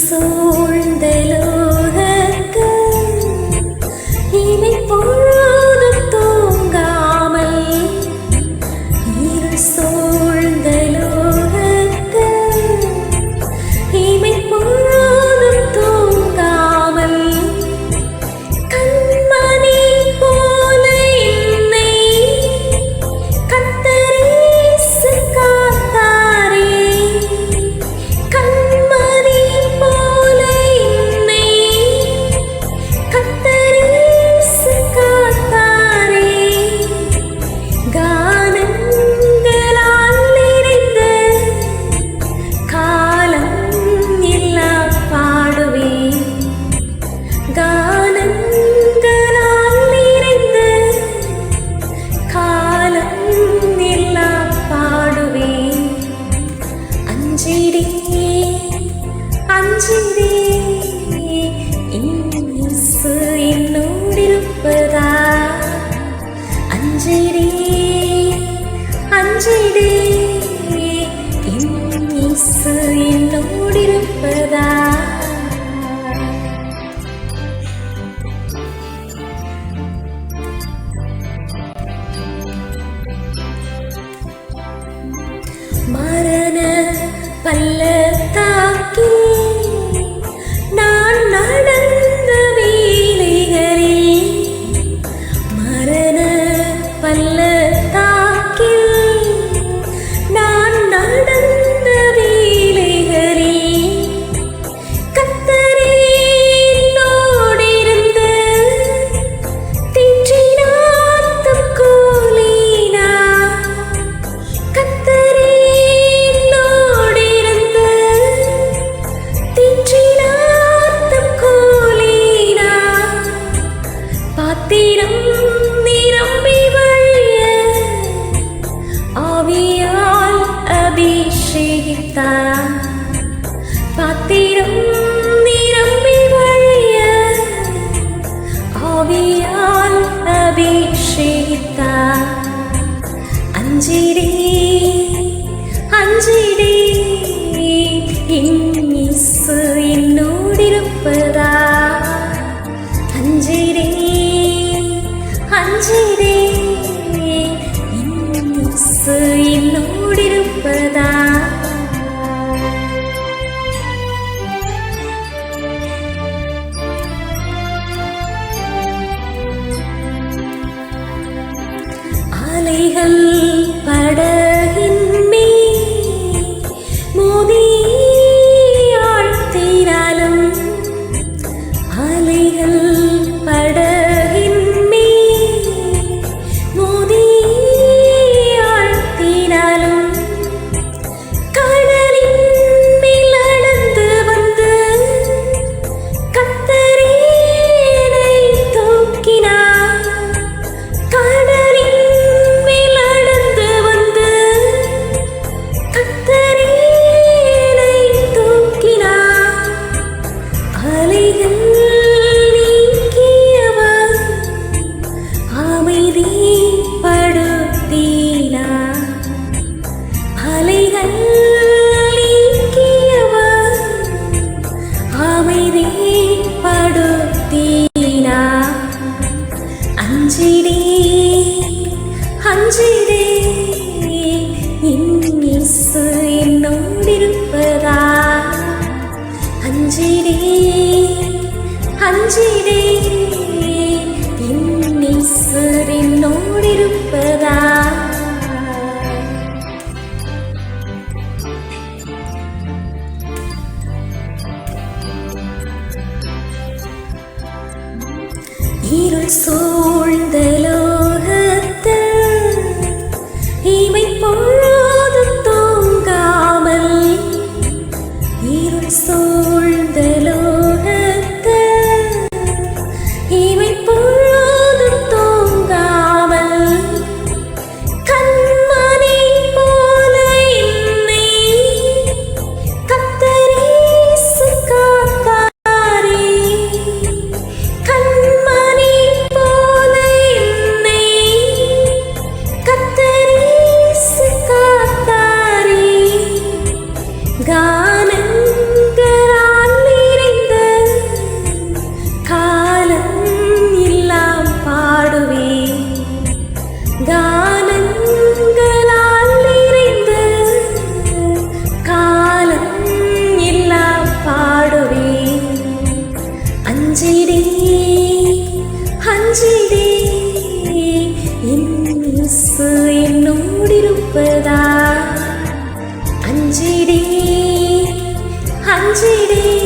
சூழ்ந்த லோகங்கள் இமை பொழுதும் தூங்காமல் இருள் சூழ்ந்த லோகங்கள் இமை பொழுதும் தூங்காமல் கண்மணி போல என்னை கத்தரேசு காத்தாரே. கண்மணி போல என்னை கத்தரேசு காத்தாரே. கானங்களால் நிறைந்த காலம் எல்லாம் பாடுவேன். கானங்களால் நிறைந்த காலம் எல்லாம் பாடுவேன். அஞ்சிடே அஞ்சிடே இயேசு என்னோடிருப்பதா. அஞ்சிடே அஞ்சிடே இயேசு என்னோடிருப்பதா. மரண பள்ளத்தாக்கில் நான் நடந்த வேளைகளில், மரண பள்ளத்தாக்கில் நான் நடந்த வேளைகளில் கர்த்தரே என்னோடிருந்து தேற்றினார் கூலினார். கர்த்தரே என்னோடிருந்து தேற்றினார் கூலினார். பாத்திரம் நிரம்பி வழிய ஆவியால் அபிஷேகித்தார். பாத்திரம் நிரம்பி வழிய ஆவியால் அபிஷேகித்தார். அஞ்சிடே அஞ்சிடே இயேசு என்னோடிருப்பதா. அஞ்சிடே அஞ்சிடே இயேசு என்னோடிருப்பதா. அலைகள் படகின் மேல் மோதி ஆழ்த்தினாலும், அலைகள் படகின் மேல் மோதி ஆழ்த்தினாலும் கடலின் மேல் நடந்து வந்து கர்த்தரே என்னை தூக்கினார். கடலின் மேல் நடந்து வந்து கர்த்தரே என்னை தூக்கினார். அலைகள் நீக்கியவர் அமைதிப்படுத்தினார். அலைகள் நீக்கியவர் அமைதிப்படுத்தினார். அஞ்சிடே அஞ்சிடே இயேசு என்னோடிருப்பதா. அஞ்சிடே அஞ்சிடே இயேசு என்னோடிருப்பதா. இருள் சூழ்ந்த லோகத்தில் இமை பொழுதும் தூங்காமல், இருள் சூழ்ந்த லோகத்தில் இமை பொழுதும் தூங்காமல் கண்மணி போல என்னை கர்த்தரேசு காத்தாரே. கண்மணி போல என்னை கர்த்தரேசு அஞ்சிடே அஞ்சிடே